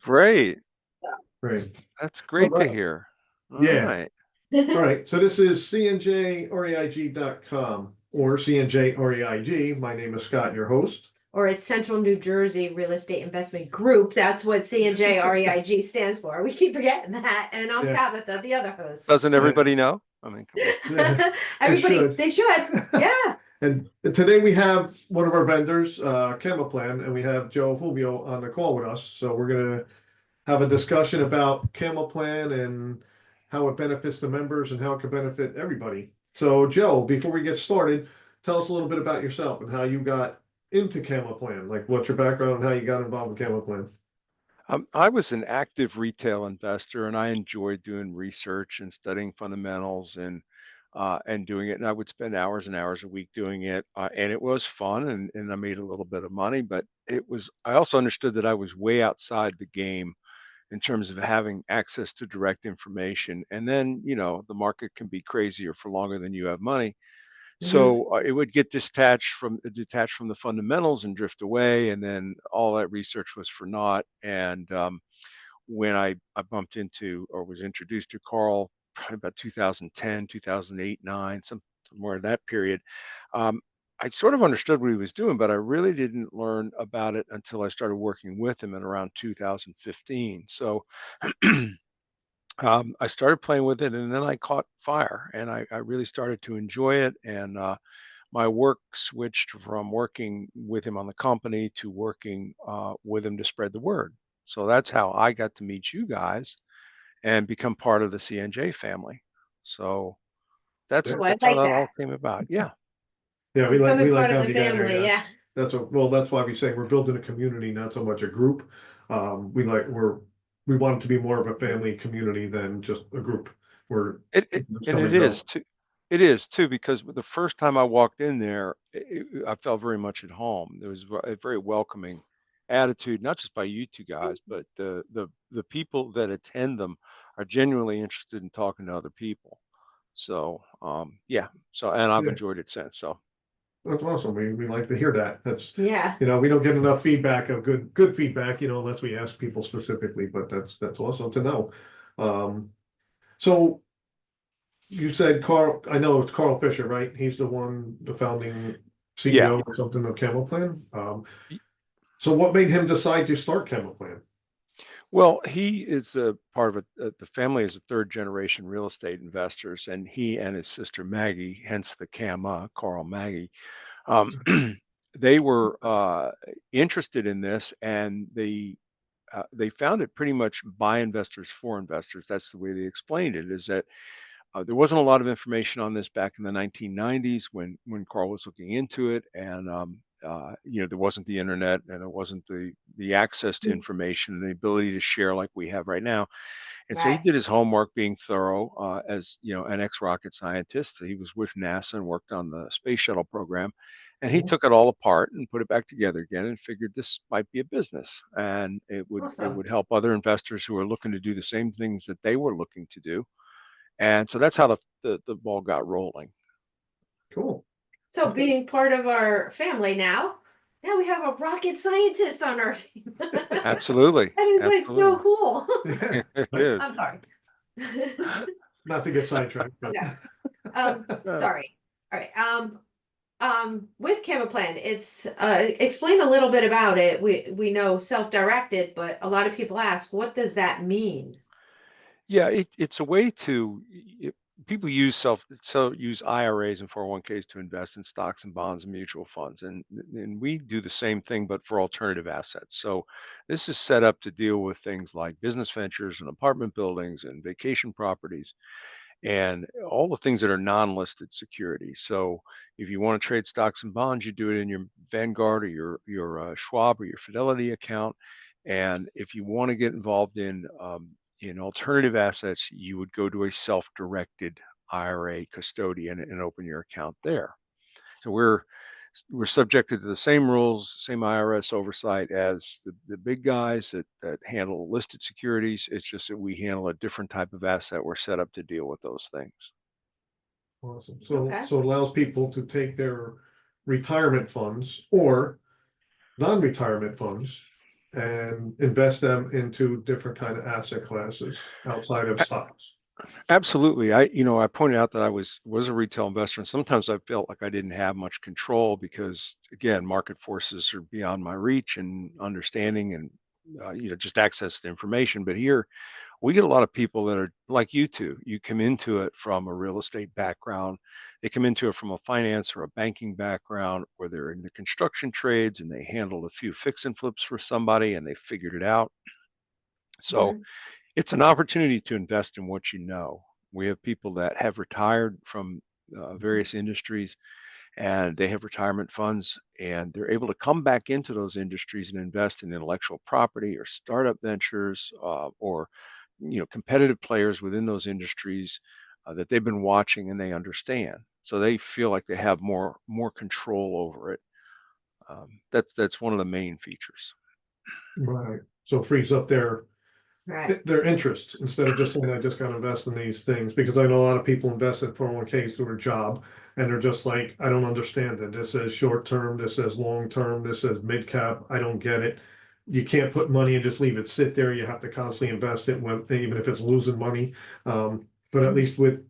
Great. Great. That's All great to right. hear. All Yeah. right. All right. So this is cnjreig.com or cnjreig. My name is Scott, your host. Or it's Central New Jersey Real Estate Investment Group. That's what CNJREIG stands for. We keep forgetting that. And I'm Yeah. Tabitha, the other host. Doesn't Right. everybody know? I mean, come on. It Everybody, should. they should. Yeah. And today we have one of our vendors, CamaPlan, and we have Joe Fulvio on the call with us. So we're gonna have a discussion about CamaPlan and how it benefits the members and how it can benefit everybody. So Joe, before we get started, tell us a little bit about yourself and how you got into CamaPlan, like what's your background and how you got involved with CamaPlan. I was an active retail investor, and I enjoyed doing research and studying fundamentals and doing it. And I would spend hours and hours a week doing it, and it was fun, and I made a little bit of money. But it was I also understood that I was way outside the game in terms of having access to direct information. And then the market can be crazier for longer than you have money. Mhm. So it would get detached from the fundamentals and drift away, and then all that research was for naught. And when I bumped into or was introduced to Carl, probably about 2010, 2008, 9, somewhere in that period, um, I sort of understood what he was doing, but I really didn't learn about it until I started working with him in around 2015. So I started playing with it, and then I caught fire, and I really started to enjoy it. And my work switched from working with him on the company to working with him to spread the word. So that's how I got to meet you guys and become part of the CNJ family. So that's Yeah. Oh, I that's how like that all that. came about. Yeah, Yeah, we Becoming like part of the having you down here. family. Yeah. Yeah. That's why we say we're building a community, not so much a group. We want it to be more of a family community than just a group where it people just and come it and is go. too. It is too because the first time I walked in there, I felt very much at home. There was a very welcoming attitude, not just by you two guys, but the people that attend them are genuinely interested in talking to other people. So yeah, so and I've Yeah, enjoyed it since. So that's awesome. We like to hear that. That's, Yeah. we don't get enough feedback of good feedback, unless we ask people specifically, but that's awesome to know. Um, so you said Carl, I know it's Carl Fisher, right? He's the founding yeah. CEO or something of CamelPlan. So what made him decide to start CamelPlan? Well, he is a part of the family is a third generation real estate investors, and he and his sister Maggie, hence the Cama, Carl Maggie, um, they were interested in this, and they found it pretty much by investors for investors. That's the way they explained it. Is that there wasn't a lot of information on this back in the 1990s when Carl was looking into it, and there wasn't the internet, and there wasn't the access to information and the ability to share like we have right now. And so he Right. did his homework, being thorough, as an ex-rocket scientist. He was with NASA and worked on the space shuttle program, and he Mhm. took it all apart and put it back together again, and figured this might be a business, and it Awesome. would help other investors who are looking to do the same things that they were looking to do. And so that's how the ball got rolling. Cool. So Okay. being part of our family now we have a rocket scientist on our team. Absolutely. That is like so Absolutely. cool. Yeah. It Right. is. I'm sorry. Not to get sidetracked, but Yeah. Um, Uh, sorry. All right. With CamaPlan, it's explain a little bit about it. We know self-directed, but a lot of people ask, what does that mean? yeah, it's a way to people use IRAs and 401ks to invest in stocks and bonds and mutual funds, and we do the same thing but for alternative assets. So this is set up to deal with things like business ventures and apartment buildings and vacation properties and all the things that are non-listed securities. So if you want to trade stocks and bonds, you do it in your Vanguard or your Schwab or your Fidelity account. And if you want to get involved in alternative assets, you would go to a self-directed IRA custodian and open your account there. So we're subjected to the same rules, same IRS oversight as the big guys that handle listed securities. It's just that we handle a different type of asset. We're set up to deal with those things. Awesome. So Okay. so it allows people to take their retirement funds or non-retirement funds and invest them into different kind of asset classes outside of stocks. Absolutely. I pointed out that I was a retail investor, and sometimes I felt like I didn't have much control because, again, market forces are beyond my reach and understanding, and just access to information. But here, we get a lot of people that are like you two. You come into it from a real estate background. They come into it from a finance or a banking background, or they're in the construction trades and they handled a few fix and flips for somebody and they figured it out. So Mhm. it's an opportunity to invest in what you know. We have people that have retired from various industries, and they have retirement funds, and they're able to come back into those industries and invest in intellectual property or startup ventures, or competitive players within those industries that they've been watching and they understand. So they feel like they have more control over it. That's one of the main features. Right. So frees up Right. their interest instead of just saying, I just gotta invest in these things, because I know a lot of people invest in 401ks through their job. And they're just like, I don't understand it. This says short term, this says long term, this says mid cap. I don't get it. You can't put money and just leave it sit there. You have to constantly invest it when, even if it's losing money. But at least with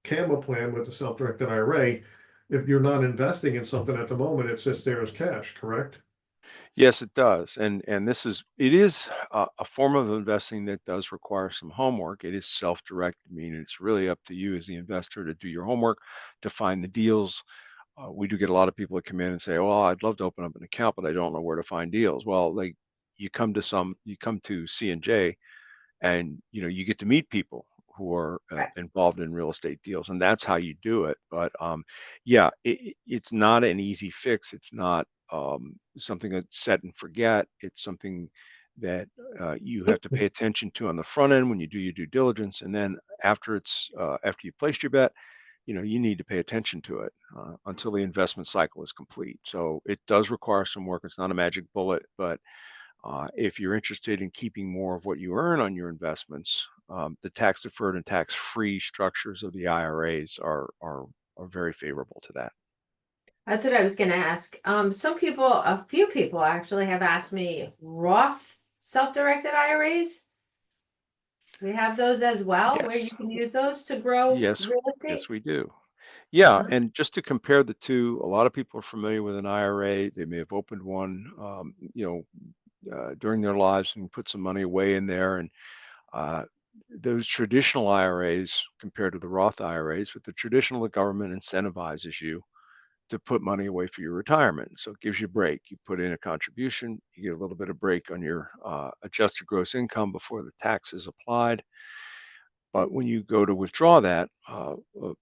CamaPlan, with the self-directed IRA, if you're not investing in something at the moment, it sits there as cash, correct? Yes, it does. And it is a form of investing that does require some homework. It is self-directed, meaning it's really up to you as the investor to do your homework, to find the deals. We do get a lot of people that come in and say, "Well, I'd love to open up an account, but I don't know where to find deals." Well, like you come to C&J, and you get to meet people who are Right. involved in real estate deals, and that's how you do it. But yeah, it's not an easy fix. It's not something that's set and forget. It's something that you have to pay attention to on the front end when you do your due diligence, and then after you placed your bet, you need to pay attention to it until the investment cycle is complete. So it does require some work. It's not a magic bullet, but if you're interested in keeping more of what you earn on your investments, the tax deferred and tax free structures of the IRAs are very favorable to that. That's what I was gonna ask. A few people actually have asked me Roth self-directed IRAs. We have those as well, where you Yes, can use those to grow yes, real yes, estate. we do. Yeah, Uh, and just to compare the two, a lot of people are familiar with an IRA. They may have opened one, during their lives and put some money away in there. And uh, those traditional IRAs compared to the Roth IRAs, with the traditional, the government incentivizes you to put money away for your retirement. So it gives you a break. You put in a contribution, you get a little bit of break on your adjusted gross income before the tax is applied. But when you go to withdraw that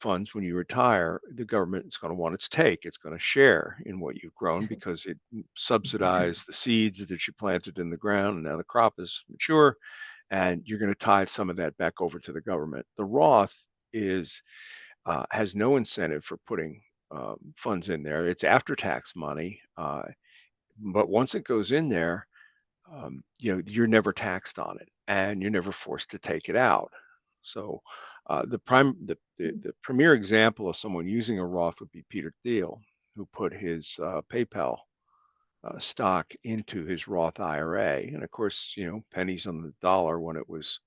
funds when you retire, the government is going to want its take. It's going to share in what you've grown because it subsidized the seeds that you planted in the ground, and now the crop is mature, and you're going to tie some of that back over to the government. The Roth is has no incentive for putting funds in there. It's after tax money, but once it goes in there, you're never taxed on it, and you're never forced to take it out. So, the premier example of someone using a Roth would be Peter Thiel, who put his PayPal stock into his Roth IRA, and of course, pennies on the dollar when it was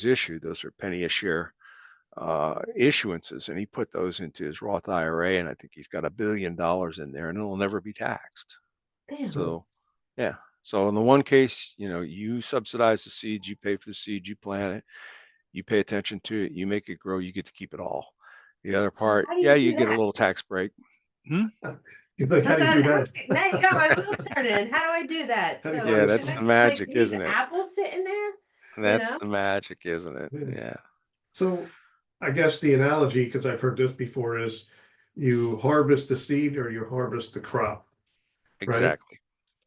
issued. Those are penny a share issuances, and he put those into his Roth IRA, and I think he's got $1 billion in there, and it'll never be taxed. damn. So, So, yeah. So in the one case, you subsidize the seeds, you pay for the seed, you plant it, you pay attention to it, you make it grow, you get to keep it all. The other So part, how do yeah, you you do get a that? little tax break. Hmm? he's like, how That's do you not, do that? now you got my wheels turning. How do I do that? How do you So find Yeah, a should that's I the seed? just like magic, leave isn't the it? apples sitting there? You That's know? the magic, isn't it? Yeah. Yeah. So I guess the analogy, because I've heard this before, is you harvest the seed or you harvest the crop, right? Exactly.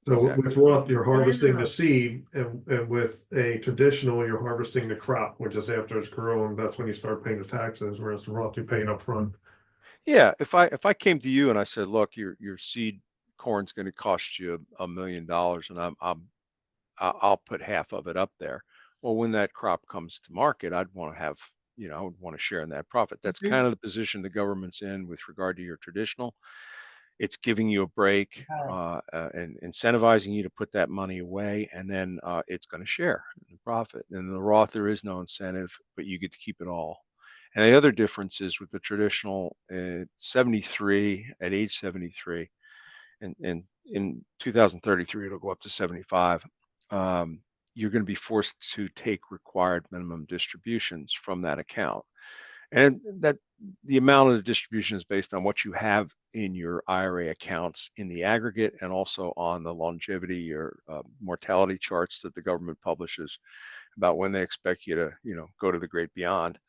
So Exactly. with Roth, you're harvesting the Oh, seed, and with a traditional, you're harvesting the crop, which is after it's grown. That's when you start paying the taxes, whereas the Roth, you're paying up front. Yeah, if I came to you and I said, look, your seed corn's going to cost you $1 million, and I'll put half of it up there. Well, when that crop comes to market, I'd want to have, I would want to share in that profit. That's mhm. kind of the position the government's in with regard to your traditional. It's giving you a break Right. and incentivizing you to put that money away, and then it's going to share the profit. And the Roth, there is no incentive, but you get to keep it all. And the other difference is with the traditional 73 at age 73, and in 2033 it'll go up to 75. You're going to be forced to take required minimum distributions from that account. And that the amount of the distribution is based on what you have in your IRA accounts in the aggregate, and also on the longevity or mortality charts that the government publishes about when they expect you to, go to the great beyond.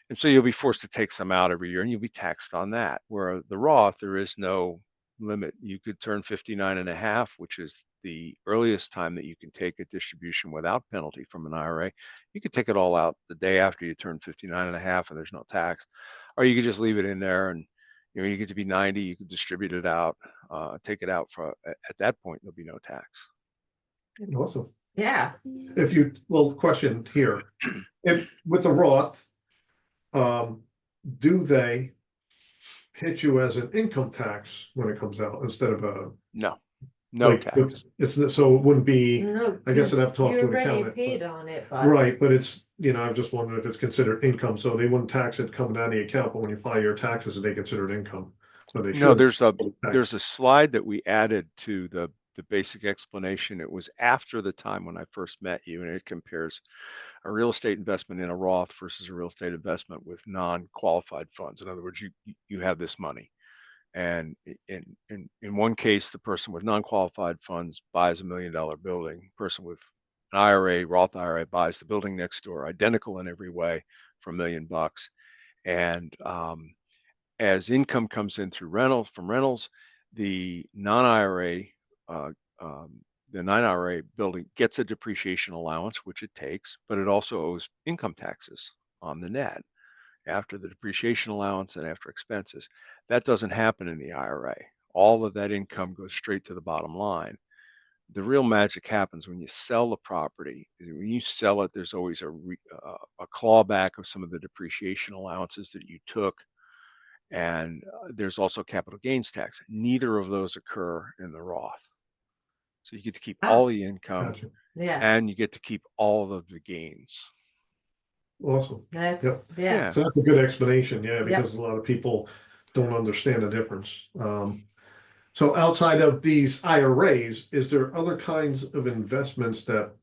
And so you'll be forced to take some out every year, and you'll be taxed on that. Where the Roth, there is no limit. You could turn 59 and a half, which is the earliest time that you can take a distribution without penalty from an IRA. You could take it all out the day after you turn 59 and a half, and there's no tax. Or you could just leave it in there, and you get to be 90, you could distribute it out, take it out at that point, there'll be no tax. Awesome. Yeah. Question here. If with the Roth, do they hit you as an income tax when it comes out instead of a No tax. so it wouldn't be, No, I guess I'd have to talk you to an already accountant, paid on it, but right, but it's, I'm just wondering if it's considered income, so they wouldn't tax it coming out of the account, but when you file your taxes, they consider it income. So they No, should. there's a slide that we added to the basic explanation. It was after the time when I first met you, and it compares a real estate investment in a Roth versus a real estate investment with non-qualified funds. In other words, you have this money, and in one case, the person with non-qualified funds buys $1 million building. Person with an IRA, Roth IRA, buys the building next door, identical in every way, for $1 million. And as income comes in through rentals, the non-IRA uh, the non-IRA building gets a depreciation allowance, which it takes, but it also owes income taxes on the net after the depreciation allowance and after expenses. That doesn't happen in the IRA. All of that income goes straight to the bottom line. The real magic happens when you sell the property. When you sell it, there's always a clawback of some of the depreciation allowances that you took, and there's also capital gains tax. Neither of those occur in the Roth. So you get to keep all the income, Gotcha. yeah, and you get to keep all of the gains. Awesome. that's Yep. yeah. So that's a good explanation, yeah, Yep. because a lot of people don't understand the difference. So outside of these IRAs, is there other kinds of investments that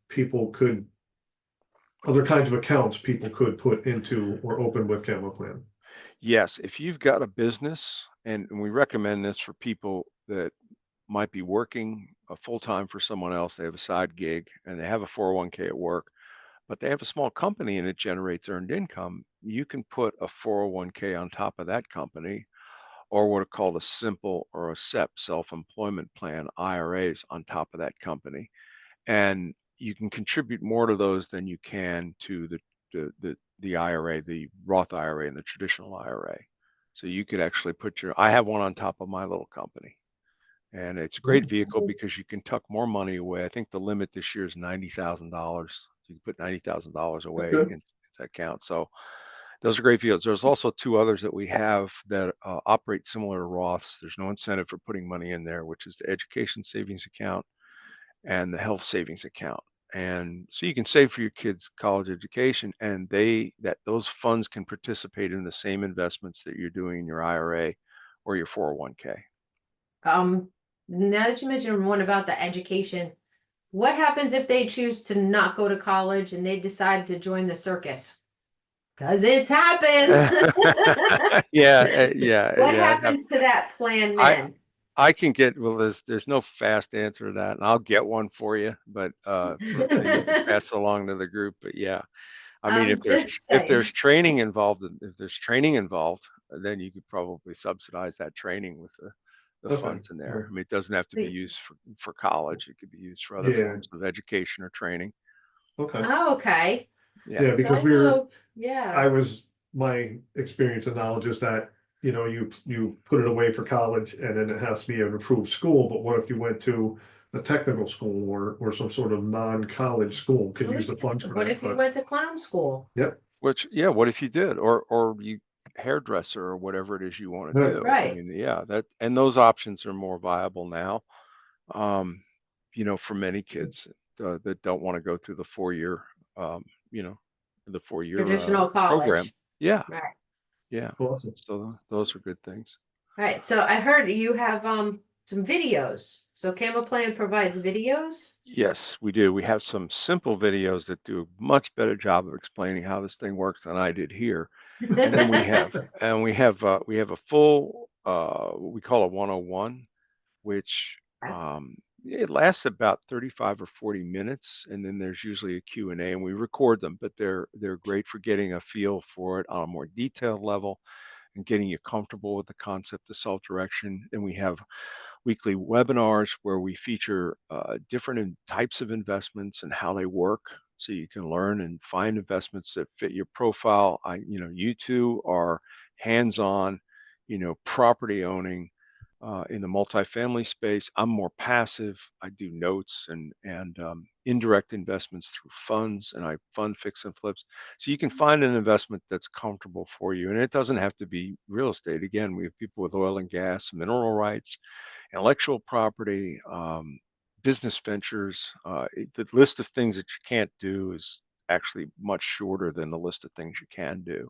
other kinds of accounts people could put into or open with CamaPlan? Yes, if you've got a business, and we recommend this for people that might be working full-time for someone else, they have a side gig, and they have a 401k at work, but they have a small company and it generates earned income, you can put a 401k on top of that company, or what are called a simple or a SEP, self-employment plan, IRAs, on top of that company. And you can contribute more to those than you can to the IRA, the Roth IRA, and the traditional IRA. So you could actually I have one on top of my little company, and it's a great vehicle because you can tuck more money away. I think the limit this year is $90,000. You can put $90,000 away in that account. So those are great vehicles. There's also two others that we have that operate similar to Roths. There's no incentive for putting money in there, which is the education savings account and the health savings account. And so you can save for your kids' college education, and those funds can participate in the same investments that you're doing in your IRA or your 401k. Now that you mentioned one about the education, what happens if they choose to not go to college and they decide to join the circus? Because it's happened. Yeah. What No, happens to that plan I then? I can get, well, there's no fast answer to that, and I'll get one for you, but and you can pass it along to the group. But yeah, I mean, I'm just if saying. there's training involved, then you could probably subsidize that training with the funds in there. I mean, it doesn't have to be used for college. It could be used for other forms of education or training. Okay. Oh, okay. Yeah, because yeah. my experience and knowledge is that, you put it away for college and then it has to be an approved school, but what if you went to a technical school or some sort of non-college school, could use the funds for What that, if you but went to clown school? yep. What if you did, or hairdresser or whatever it is you want to Right. do. I Right. mean, yeah, that and those options are more viable now. Um, for many kids that don't want to go through the 4 year, um, you know, the 4 year Traditional program. college. Yeah, Right. yeah. Awesome. So those are good things. Right. So I heard you have some videos. So CamaPlan provides videos. Yes, we do. We have some simple videos that do a much better job of explaining how this thing works than I did here. And then we have a full what we call a 101, which it lasts about 35 or 40 minutes, and then there's usually a Q&A, and we record them, but they're great for getting a feel for it on a more detailed level and getting you comfortable with the concept of self-direction. And we have weekly webinars where we feature different types of investments and how they work, so you can learn and find investments that fit your profile. You two are hands-on, property owning in the multifamily space. I'm more passive. I do notes and indirect investments through funds, and I fund fix and flips. So you can find an investment that's comfortable for you, and it doesn't have to be real estate. Again, we have people with oil and gas, mineral rights, intellectual property, business ventures. The list of things that you can't do is actually much shorter than the list of things you can do.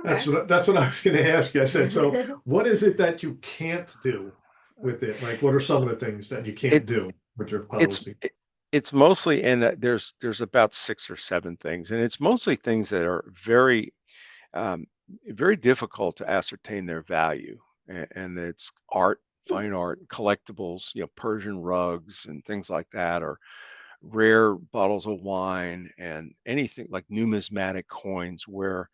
That's what I was going to ask you. I said, so what is it that you can't do with it? Like, what are some of the things that you can't It do with your it's policy? it, it's mostly, and there's about 6 or 7 things, and it's mostly things that are um, very difficult to ascertain their value, and it's art, fine art, collectibles, Persian rugs and things like that, or rare bottles of wine and anything like numismatic coins where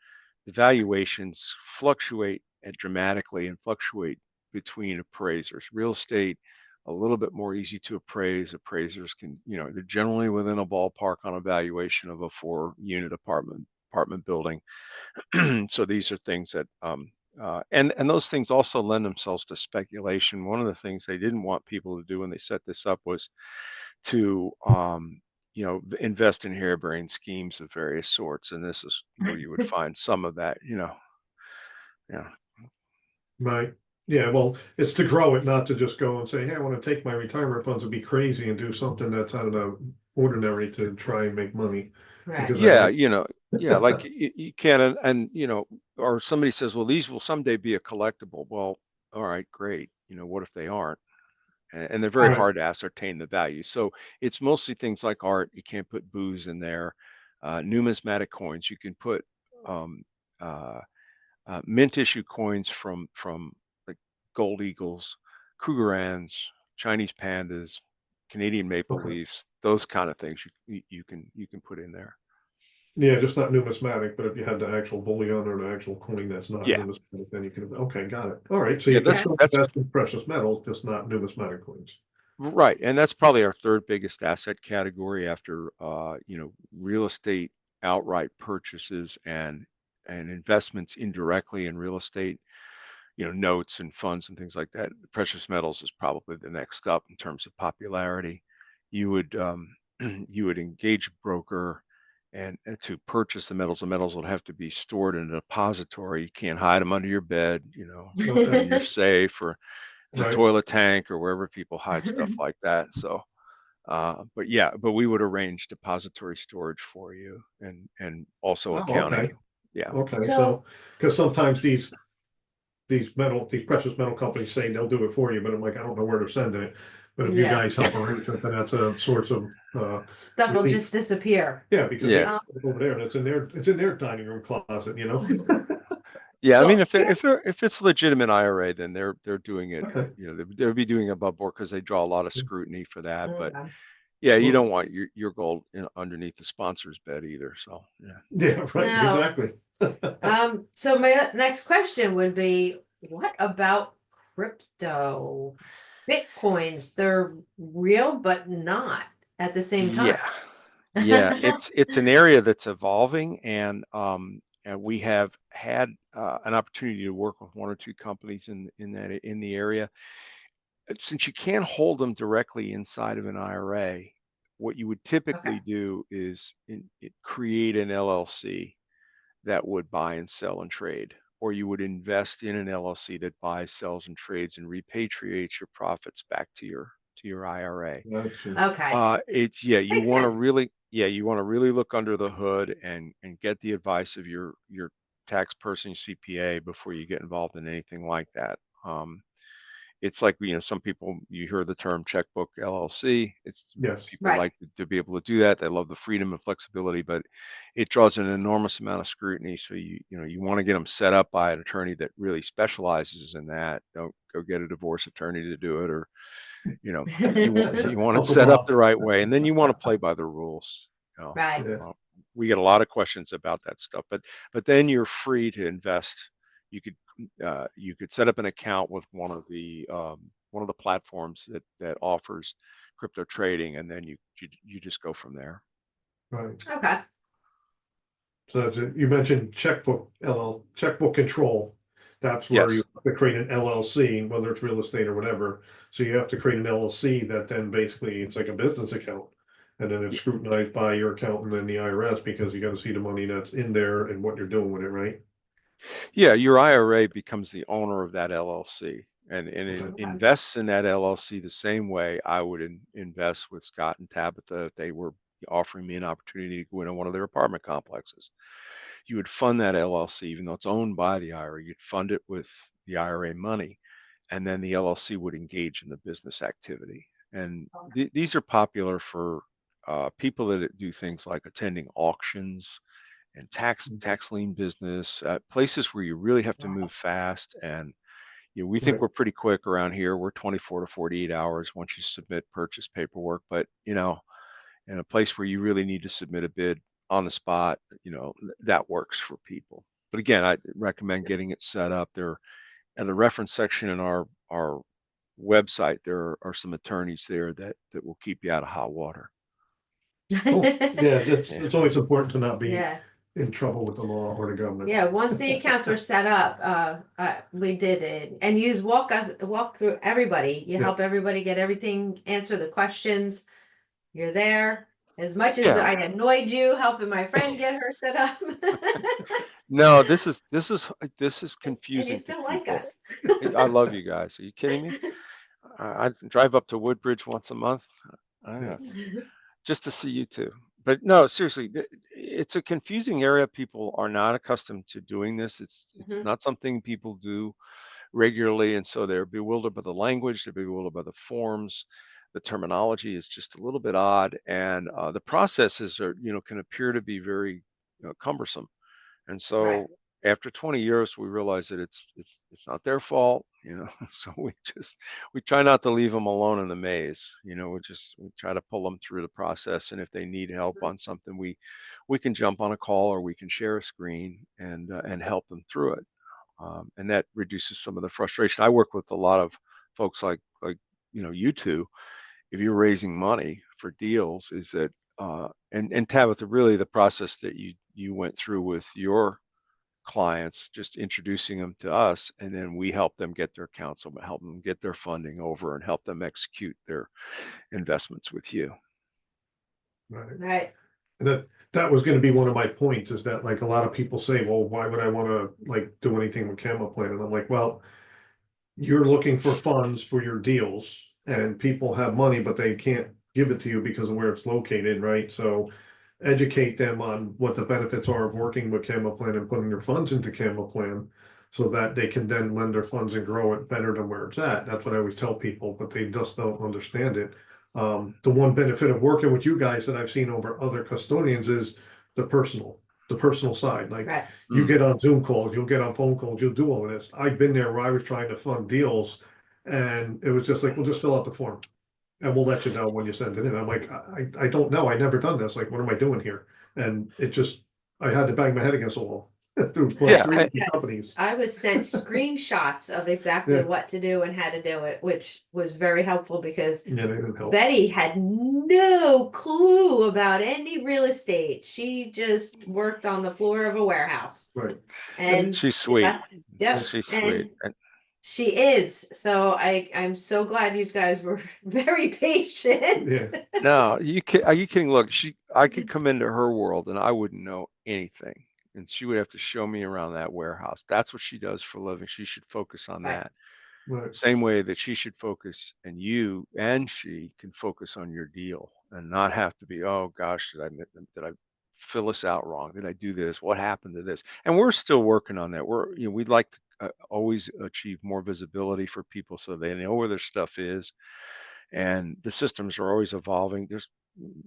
the valuations fluctuate dramatically and fluctuate between appraisers. Real estate, a little bit more easy to appraise. Appraisers can, they're generally within a ballpark on a valuation of a 4 unit apartment building. So these are things that and those things also lend themselves to speculation. One of the things they didn't want people to do when they set this up was to invest in harebrained schemes of various sorts, and this is where you would find some of that. Yeah. Right. Yeah, well, it's to grow it, not to just go and say, hey, I want to take my retirement funds and be crazy and do something that's out of the ordinary to try and make money. Right. Because I Yeah, know. yeah, like you can, and or somebody says, well, these will someday be a collectible. Well, all right, great. What if they aren't? And they're very Right. Right. hard to ascertain the value. So it's mostly things like art. You can't put booze in there. Numismatic coins. You can put um, uh, mint issue coins from like gold eagles, Krugerrands, Chinese pandas, Canadian maple Okay. leafs. Those kind of things you can put in there. Yeah, just not numismatic, but if you had the actual bullion or the actual coin that's not Yeah, numismatic, then you can, okay, got it. All right, so yeah. you can That's Okay. still that's invest in precious metals, just not numismatic coins. right, and that's probably our third biggest asset category after real estate outright purchases and investments indirectly in real estate, notes and funds and things like that. Precious metals is probably the next up in terms of popularity. You would you would engage a broker and to purchase the metals. The metals would have to be stored in a depository. You can't hide them under your bed, Okay, in your safe or the right. toilet tank or wherever people hide stuff like that. So, but we would arrange depository storage for you and also Oh, okay, accounting. Yeah. okay, So so, because sometimes these precious metal companies say they'll do it for you, but I'm like, I don't know where they're sending it. But if you yeah, guys help arrange it, then that's a source of stuff will just relief. disappear. Yeah, because they Yeah. Um, over there, and it's in their dining room closet. Yeah. I mean, well, if if it's legitimate IRA, then they're doing it. Okay. They'll be doing it above board because they draw a lot of scrutiny for that. But okay. yeah, you Well, don't want your gold underneath the sponsor's bed either. So yeah. yeah, right, Now, exactly. so my next question would be, what about crypto? Bitcoins, they're real, but not at the same time. Yeah. Yeah, it's an area that's evolving, and we have had an opportunity to work with 1 or 2 companies in the area. Since you can't hold them directly inside of an IRA, what you would Okay. typically do is create an LLC that would buy and sell and trade, or you would invest in an LLC that buys, sells, and trades and repatriates your profits back to your IRA. Gotcha. Okay, It's you makes want to sense. really look under the hood and get the advice of your tax person, CPA, before you get involved in anything like that. It's like, some people, you hear the term checkbook LLC. It's Yes. people Right. like to be able to do that. They love the freedom and flexibility, but it draws an enormous amount of scrutiny. So you want to get them set up by an attorney that really specializes in that. Don't go get a divorce attorney to do it, or you want it Uncle set up Bob. the right way, and then you want to play by the rules. You know, Right. Yeah. we get a lot of questions about that stuff, but then you're free to invest. You could set up an account with one of the platforms that offers crypto trading, and then you just go from there. Right. Okay. So you mentioned checkbook control. That's where you Yes. have to create an LLC, whether it's real estate or whatever. So you have to create an LLC that then basically it's like a business account. And then it's scrutinized by your accountant and the IRS because you got to see the money that's in there and what you're doing with it, right? Yeah, your IRA becomes the owner of that LLC, and it Okay. Okay. invests in that LLC the same way I would invest with Scott and Tabitha if they were offering me an opportunity to go into one of their apartment complexes. You would fund that LLC, even though it's owned by the IRA. You'd fund it with the IRA money, and then the LLC would engage in the business activity. And these are popular for people that do things like attending auctions and tax lien business, places where you really have to move fast. And we think Right. we're pretty quick around here. We're 24 to 48 hours once you submit purchase paperwork. But in a place where you really need to submit a bid on the spot, that works for people. But again, I recommend getting it set up there. In the reference section in our website, there are some attorneys there that will keep you out of hot water. Cool. Yeah, Yeah. it's always important to not be Yeah. in trouble with the law or the government. Yeah, once the accounts were set up, we did it and you walk through everybody. You Yeah. help everybody get everything, answer the questions. You're there. As much as Yeah. I annoyed you helping my friend get her set up. No, this is And you confusing to still like people. us. I love you guys. Are you kidding me? I drive up to Woodbridge once a month. Yeah. Just to see you two. But no, seriously, it's a confusing area. People are not accustomed to doing this. It's Mhm. not something people do regularly, and so they're bewildered by the language. They're bewildered by the forms. The terminology is just a little bit odd, and the processes can appear to be very cumbersome. And Right. so after 20 years, we realize that it's not their fault. So we try not to leave them alone in the maze. We try to pull them through the process, and if they need help on something, we can jump on a call, or we can share a screen and help them through it. And that reduces some of the frustration. I work with a lot of folks like you two. If you're raising money for deals, is that and Tabitha, really the process that you went through with your clients, just introducing them to us, and then we help them get their counsel, help them get their funding over, and help them execute their investments with you. Right. Right. And that was gonna be one of my points, is that like a lot of people say, well, why would I wanna like do anything with CamaPlan? And I'm like, well, you're looking for funds for your deals and people have money, but they can't give it to you because of where it's located, right? So educate them on what the benefits are of working with CamaPlan and putting their funds into CamaPlan so that they can then lend their funds and grow it better than where it's at. That's what I always tell people, but they just don't understand it. The one benefit of working with you guys that I've seen over other custodians is the personal side. Like Right. you get on Zoom calls, you'll get on phone calls, you'll do all of this. I've been there where I was trying to fund deals and it was just like, we'll just fill out the form and we'll let you know when you send it in. I'm like, I don't know. I never done this. Like, what am I doing here? And it just, I had to bang my head against the wall through like Yeah, three I, different companies. I was sent screenshots of exactly Yeah. what to do and how to do it, which was very helpful because Yeah, they didn't help. Betty had no clue about any real estate. She just worked on the floor of a warehouse. Right. And she's sweet. yep. She's sweet. And she is. So I'm so glad you guys were very patient. Yeah. No, are you kidding? Look, I could come into her world and I wouldn't know anything. and she would have to show me around that warehouse. That's what she does for a living. She should focus on Right. that. Right. Same way that she should focus, and you and she can focus on your deal and not have to be, oh gosh, did I fill this out wrong? Did I do this? What happened to this? And we're still working on that. We'd like to always achieve more visibility for people so they know where their stuff is, and the systems are always evolving.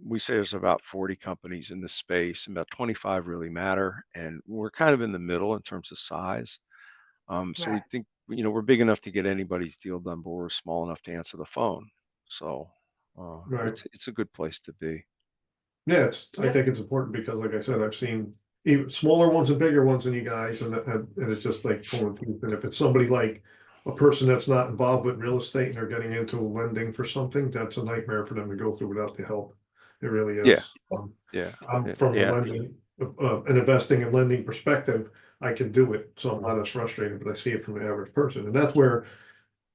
We say there's about 40 companies in this space, and about 25 really matter, and we're kind of in the middle in terms of size. So we Right. think, we're big enough to get anybody's deal done, but we're small enough to answer the phone. So Right. it's a good place to be. Yeah, I Yep. think it's important because like I said, I've seen even smaller ones and bigger ones than you guys, and it's just like pulling teeth. And if it's somebody like a person that's not involved with real estate and they're getting into lending for something, that's a nightmare for them to go through without the help. It really Yeah, is. yeah, I'm yeah, from a yeah. lending, an investing and lending perspective, I can do it, so I'm not as frustrated, but I see it from the average person, and that's where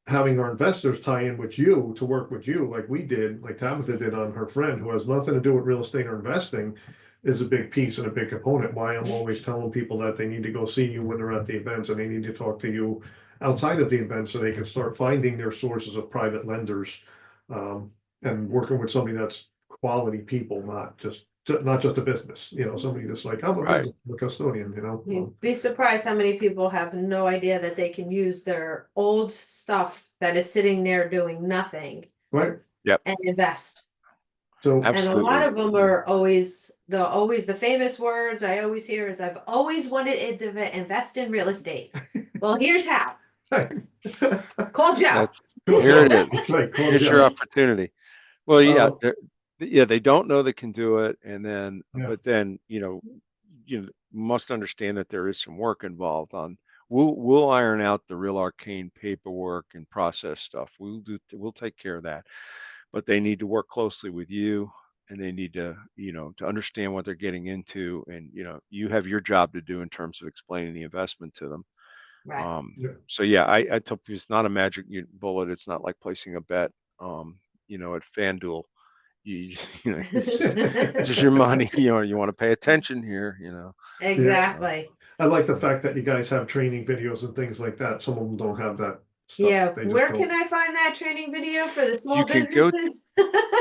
having our investors tie in with you to work with you like we did, like Tabitha did on her friend who has nothing to do with real estate or investing is a big piece and a big component. Why I'm always telling people that they need to go see you when they're at the events and they need to talk to you outside of the event so they can start finding their sources of private lenders. And working with somebody that's quality people, not just a business, somebody that's like, I'm a Right. business, I'm a custodian, You'd be surprised how many people have no idea that they can use their old stuff that is sitting there doing nothing right? Yep. and invest. So, And a lot Absolutely. of them are always the famous words I always hear is I've always wanted to invest in real estate. Well, here's how. Call Joe. That's cool Here it Joe, is. that's right, cool Here's your Joe. opportunity. Well, yeah, Uh, they don't know they can do it, and then, yeah, but then, must understand that there is some work involved on. We'll iron out the real arcane paperwork and process stuff. We'll take care of that. But they need to work closely with you, and they need to understand what they're getting into, and you have your job to do in terms of explaining the investment to them. Right. Um, yeah. so yeah, I tell people it's not a magic bullet. It's not like placing a bet, at FanDuel. You, it's just your money. You want to pay attention here. Yeah, Uh, Exactly. I like the fact that you guys have training videos and things like that. Some of them don't have that stuff. Yeah. They just Where can don't. I find that training video for the you small can go businesses?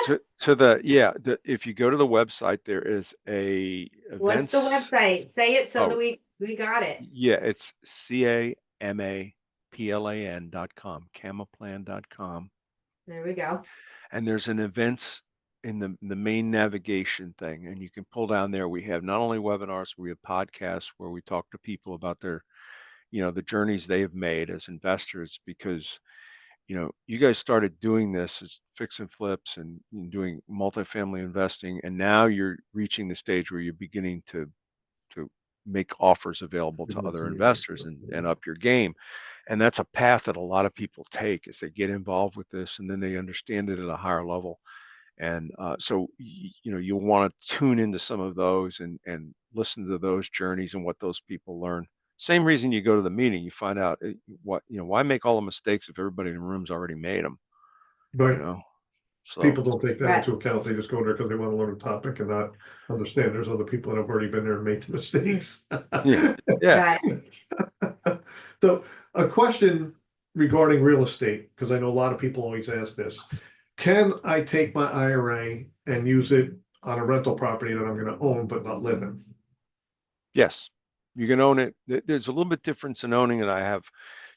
to if you go to the website, there is a What's the events. website? Say it so that Oh, we got it. yeah, it's CamaPlan.com, CamaPlan.com. There we go. And there's an events in the main navigation thing, and you can pull down there. We have not only webinars, we have podcasts where we talk to people about their, the journeys they've made as investors, because you guys started doing this as fix and flips and doing multifamily investing, and now you're reaching the stage where you're beginning to make offers available to other investors and up your game. And that's a path that a lot of people take as they get involved with this, and then they understand it at a higher level. And so you'll want to tune into some of those and listen to those journeys and what those people learn. Same reason you go to the meeting, you find out why make all the mistakes if everybody in the room's already made them, you But know? So people don't take that Right. into account. They just go there because they want to learn a topic and not understand there's other people that have already been there and made the mistakes. yeah, yeah, Right. So a question regarding real estate, because I know a lot of people always ask this. Can I take my IRA and use it on a rental property that I'm going to own but not live in? yes. You can own it. There's a little bit difference in owning it. I have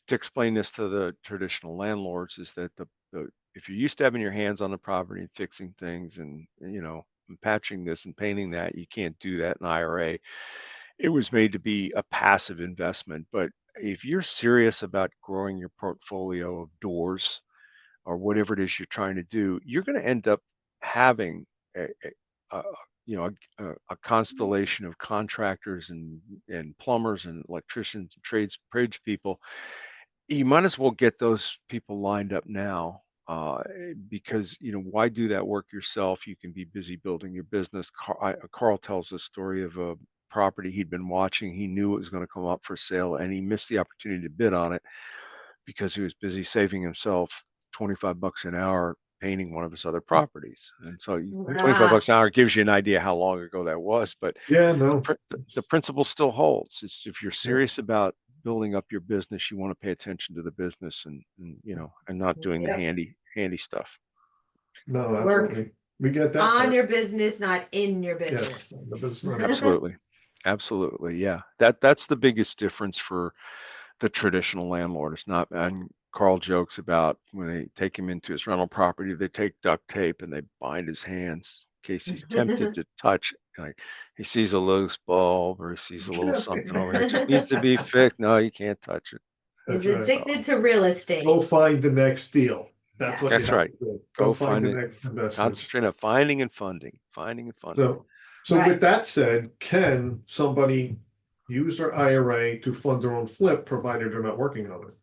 to explain this to the traditional landlords, is that if you're used to having your hands on the property and fixing things and patching this and painting that, you can't do that in IRA. It was made to be a passive investment. But if you're serious about growing your portfolio of doors or whatever it is you're trying to do, you're going to end up having a a constellation of contractors and plumbers and electricians and tradespeople. You might as well get those people lined up now, because why do that work yourself? You can be busy building your business. Carl tells a story of a property he'd been watching. He knew it was going to come up for sale, and he missed the opportunity to bid on it because he was busy saving himself $25 an hour painting one of his other properties. And so Ah, $25 an hour gives you an idea how long ago that was, but Yeah, no. the principle still holds. It's if you're Yeah. serious about building up your business, you want to pay attention to the business and and not doing the yep. handy stuff. No, Work absolutely. We get that on part. your business, not in your Yes. business. The business owner. Absolutely. Absolutely. Yeah. That's the biggest difference for the traditional landlord. It's not, and Carl jokes about when they take him into his rental property, they take duct tape and they bind his hands in case he's tempted to touch. Like he sees a loose bulb or he sees a little something over here. It just needs to be fixed. No, you can't touch it. He's That's right. addicted to real estate. Go find the next deal. That's what you That's have right. to do. Go Go find find the it. next investment. Concentrate on finding and funding. So Right. with that said, can somebody use their IRA to fund their own flip, provided they're not working on it?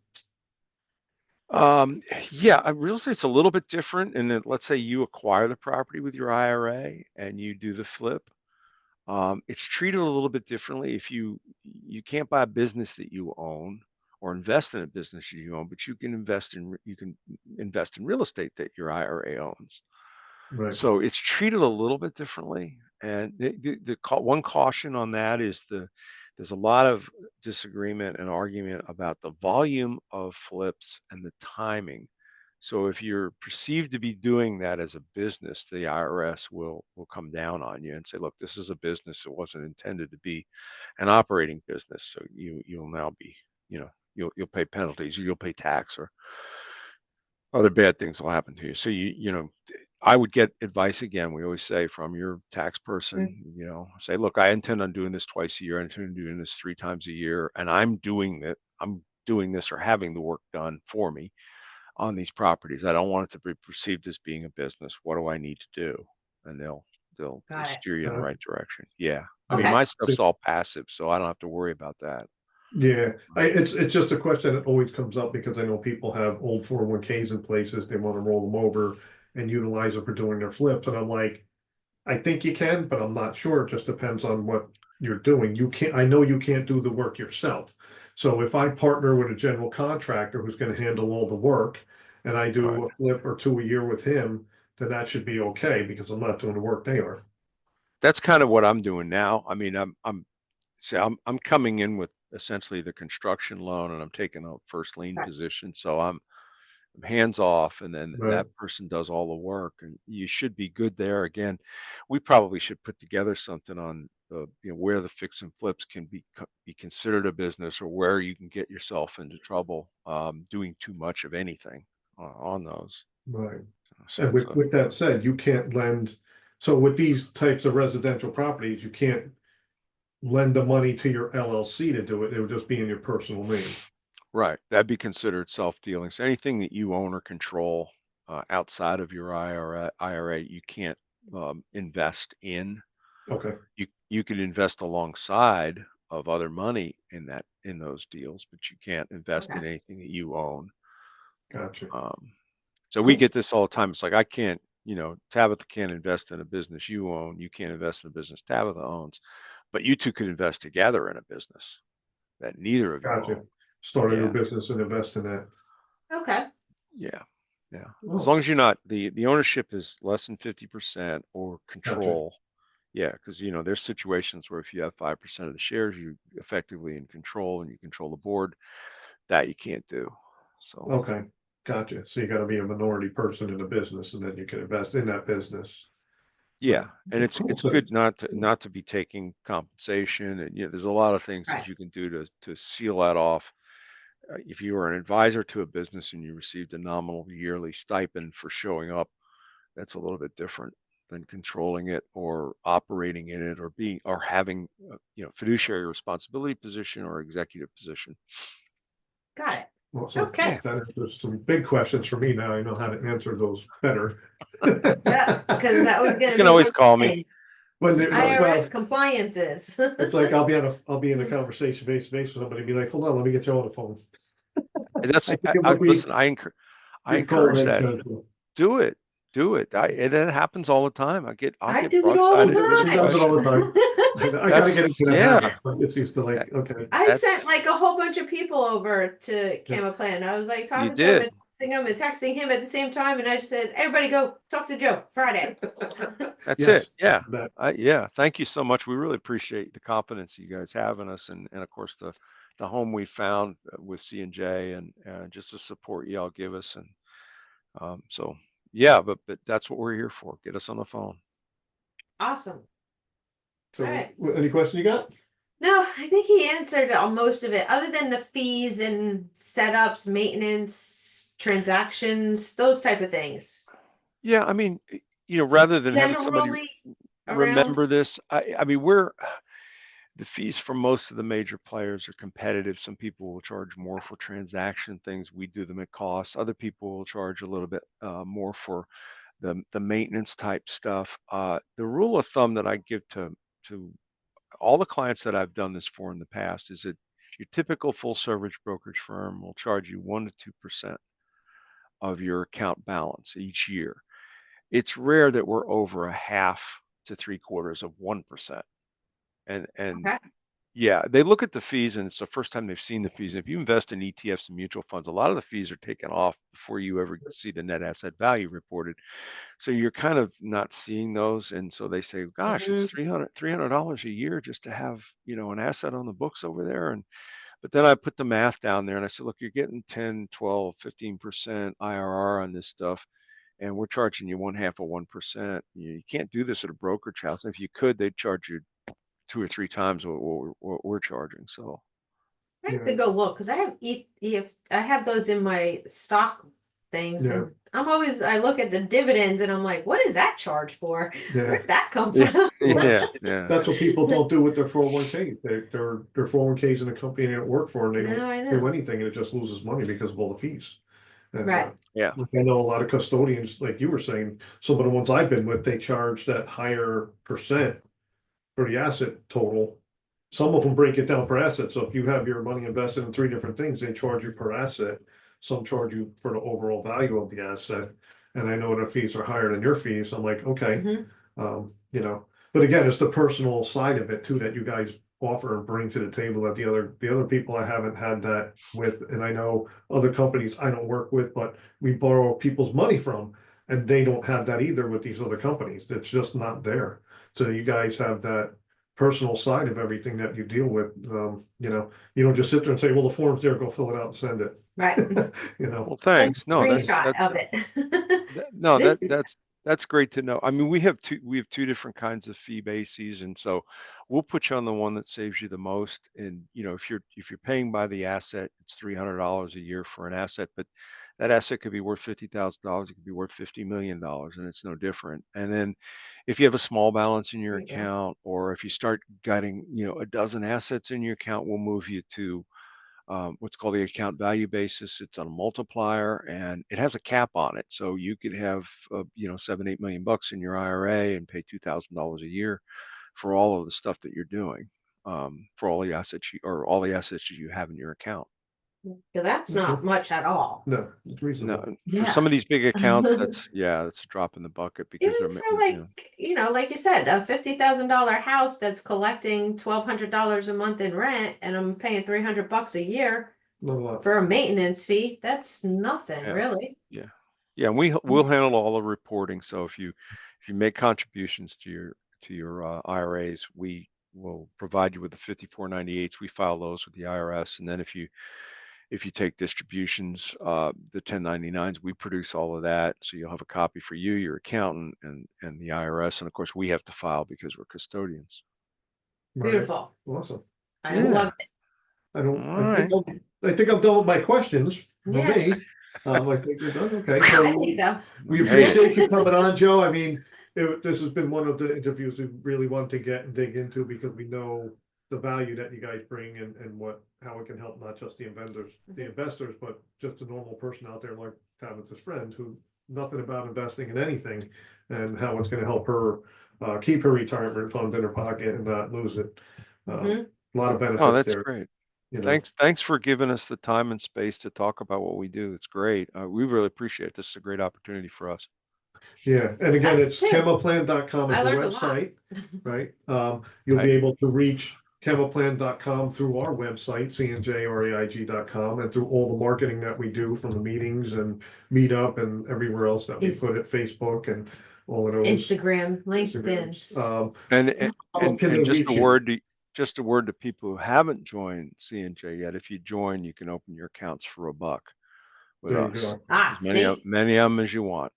Yeah, real estate's a little bit different. And then let's say you acquire the property with your IRA and you do the flip. It's treated a little bit differently. If you can't buy a business that you own or invest in a business that you own, but you can invest in real estate that your IRA owns. Right. So it's treated a little bit differently. And one caution on that is there's a lot of disagreement and argument about the volume of flips and the timing. So if you're perceived to be doing that as a business, the IRS will come down on you and say, look, this is a business. It wasn't intended to be an operating business. So you'll now be, you'll pay penalties or you'll pay tax or other bad things will happen to you. So I would get advice again. We always say from your tax person, say, look, I intend on doing this twice a year. I intend on doing this 3 times a year, and I'm doing it. I'm doing this or having the work done for me on these properties. I don't want it to be perceived as being a business. What do I need to do? And they'll Got it. steer you in the right direction. Yeah. I mean, Okay. my stuff's all passive, so I don't have to worry about that. Yeah, it's just a question that always comes up because I know people have old 401ks in places, they want to roll them over and utilize it for doing their flips, and I'm like, I think you can, but I'm not sure. It just depends on what you're doing. You can't, I know you can't do the work yourself. So if I partner with a general contractor who's gonna handle all the work and I Right. do a flip or two a year with him, then that should be okay because I'm not doing the work they are. That's kind of what I'm doing now. I mean, I'm coming in with essentially the construction loan and I'm taking a first lien Right. position. So I'm hands off and then Right. that person does all the work and you should be good there. Again, we probably should put together something on where the fix and flips can be considered a business or where you can get yourself into trouble doing too much of anything on those. Right. So And with that said, you can't lend, so with these types of residential properties, you can't lend the money to your LLC to do it. It would just be in your personal name. right, that'd be considered self-dealing. So anything that you own or control outside of your IRA, you can't invest in. Okay, You can invest alongside of other money in those deals, but you can't invest in Okay. anything that you own. gotcha. So we Cool. get this all the time. It's like I can't, Tabitha can't invest in a business you own. You can't invest in a business Tabitha owns, but you two could invest together in a business that neither of you Gotcha. own. Start a new Yeah, business and invest in that. Okay. yeah, yeah. As Oh, long as you're not the ownership is less than 50% or gotcha. control. Yeah, because there's situations where if you have 5% of the shares, you effectively in control and you control the board. That you can't do. So Okay, gotcha. So you gotta be a minority person in a business and then you can invest in that business. yeah, and it's Cool. it's So, good not to be taking compensation, and there's a lot of things that Right. you can do to seal that off. If you were an advisor to a business and you received a nominal yearly stipend for showing up, that's a little bit different than controlling it or operating in it or having fiduciary responsibility position or executive position. Got it. awesome. Okay. That answers some big questions for me now. I know how to answer those better. Yeah, because that was You gonna can be always one call me. thing. When You can always, well, IRS compliances. it's like I'll be in a conversation face to face with somebody, be like, hold on, let me get you on the phone. I think it would be listen. I cold encourage and that. sensible. Do it. Do it. And that happens all the time. I'll I get do it all the broadsided with a She does it all the question. time. I gotta get into that Yeah. habit. I get used to that- like, okay, I sent That's like a whole bunch of people over to CamaPlan. I was like you talking to them, did. and texting him and texting him at the same time, and I just said, "Everybody, go talk to Joe Friday." That's Yes, it. Yeah. that, Yeah. Thank you so much. We really appreciate the confidence you guys have in us, and of course the home we found with C&J, and just the support y'all give us. And so yeah, but that's what we're here for. Get us on the phone. Awesome. so All right. any question you got? No, I think he answered on most of it, other than the fees and setups, maintenance, transactions, those type of things. Yeah. I mean, rather than having somebody Generally around. remember this, I mean, the fees for most of the major players are competitive. Some people will charge more for transaction things. We do them at cost. Other people will charge a little bit more for the maintenance type stuff. The rule of thumb that I give to all the clients that I've done this for in the past is that your typical full service brokerage firm will charge you 1 to 2% of your account balance each year. It's rare that we're over a half to 3/4 of 1%. And Okay. yeah, they look at the fees, and it's the first time they've seen the fees. If you invest in ETFs and mutual funds, a lot of the fees are taken off before you ever see the net asset value reported. So you're kind of not seeing those. And so they say, gosh, it's Mhm. $300 a year just to have, an asset on the books over there. But then I put the math down there and I said, look, you're getting 10, 12, 15% IRR on this stuff. And we're charging you 1/2 of 1%. You can't do this at a brokerage house. And if you could, they'd charge you 2 or 3 times what we're charging. So I have Yeah, to go look because I have if I have those in my stock things, yeah, and I look at the dividends and I'm like, what is that charge for? yeah. Where'd that come yeah, from? Well, yeah. that's what people don't do with their 401k. Their 401ks in a company they don't work for, and they No, don't I do know. anything, and it just loses money because of all the fees. And Right. Yeah. like I know a lot of custodians, like you were saying, some of the ones I've been with, they charge that higher percent for the asset total. Some of them break it down per asset. So if you have your money invested in 3 different things, they charge you per asset. Some charge you for the overall value of the asset. And I know the fees are higher than your fees. I'm like, okay, Mhm. you know, but again, it's the personal side of it too that you guys offer and bring to the table that the other people I haven't had that with, and I know other companies I don't work with, but we borrow people's money from, and they don't have that either with these other companies. It's just not there. So you guys have that personal side of everything that you deal with. You don't just sit there and say, well, the form's there, go fill it out and send it. Right. You know, Well, Send thanks. a No, screenshot of it. no, This is that's great to know. I mean, we have two different kinds of fee bases, and so we'll put you on the one that saves you the most. And if you're paying by the asset, it's $300 a year for an asset, but that asset could be worth $50,000. It could be worth $50 million, and it's no different. And then if you have a small balance in your there you go. account, or if you start getting a dozen assets in your account, we'll move you to what's called the account value basis. It's on a multiplier, and it has a cap on it. So you could have, 7, 8 million bucks in your IRA and pay $2,000 a year for all of the stuff that you're doing, for all the assets that you have in your account. So that's not much at all. no, it's No, reasonable. for Yeah. some of these big accounts, that's a drop in the bucket because Even they're, for like you said, a $50,000 house that's collecting $1,200 a month in rent, and I'm paying $300 a year Not a lot. for a maintenance fee. That's nothing, yeah, really. yeah, yeah. And we'll handle all the reporting. So if you make contributions to your IRAs, we will provide you with the 5498s. We file those with the IRS, and then if you take distributions, the 1099s, we produce all of that. So you'll have a copy for you, your accountant, and the IRS, and of course we have to file because we're custodians. Right. Beautiful. Awesome. I Yeah. love it. All right. I think I'm done with my questions for Yeah. me. I think we're done. Okay, I so think so. we Hey, appreciate you coming on, Joe. I mean, this has been one of the interviews we really want to get and dig into because we know the value that you guys bring and how it can help not just the investors, but just a normal person out there like Tabitha's friend who nothing about investing in anything, and how it's going to help her keep her retirement fund in her pocket and not lose it. Mhm. A lot of oh, benefits that's there, great. you know. Thanks for giving us the time and space to talk about what we do. It's great. We really appreciate it. This is a great opportunity for us. Yeah, and again, Us it's too. CamaPlan.com is I the learned a lot. website, right? You'll be Okay. able to reach CamaPlan.com through our website, cnjreig.com, and through all the marketing that we do from the meetings and meetup and everywhere else that we Is- put at Facebook and all of those. Instagram, Instagrams. LinkedIn. And Can they just reach a you? word to people who haven't joined C&J yet. If you join, you can open your accounts for $1 with There you us. go. As many of them as you want.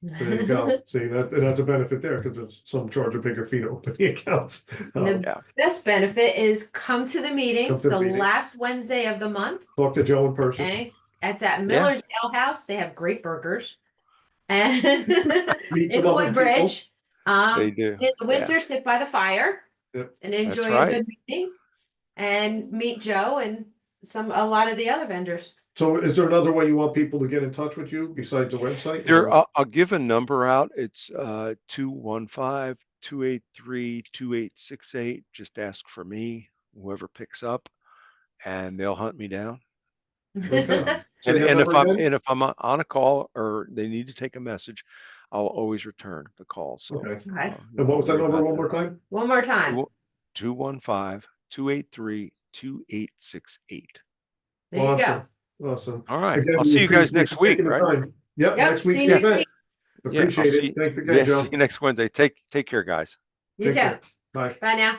There you go. See, that's a benefit there because there's some charge a bigger fee to open the accounts. The Yeah. best benefit is come to the meetings, Come to the the meetings. last Wednesday of the month. Talk to Joe in person. Okay, it's at Miller's Ale House. They have great burgers. And Meet in some other Woodbridge, They do. in the winter, sit by the fire Yep. and enjoy a right. good meeting and meet Joe and a lot of the other vendors. So is there another way you want people to get in touch with you besides the website? There, or- I'll give a number out. It's 215-283-2868. Just ask for me, whoever picks up, and they'll hunt me down. Okay. Say And, that and if number I'm again? and if I'm on a call or they need to take a message, I'll always return the call. So Okay. Okay. And what was that worry number about one more time? One more time. 215-283-2868. There you go. Awesome. All right. Again, I'll we see you guys appreciate next you week, taking the right? time. Yep, Yep, next see week's you next event. week. Yeah, I'll Appreciate see, it. Thanks again, Joe. see you next Wednesday. Take care, guys. You Take too. care. Bye. Bye now.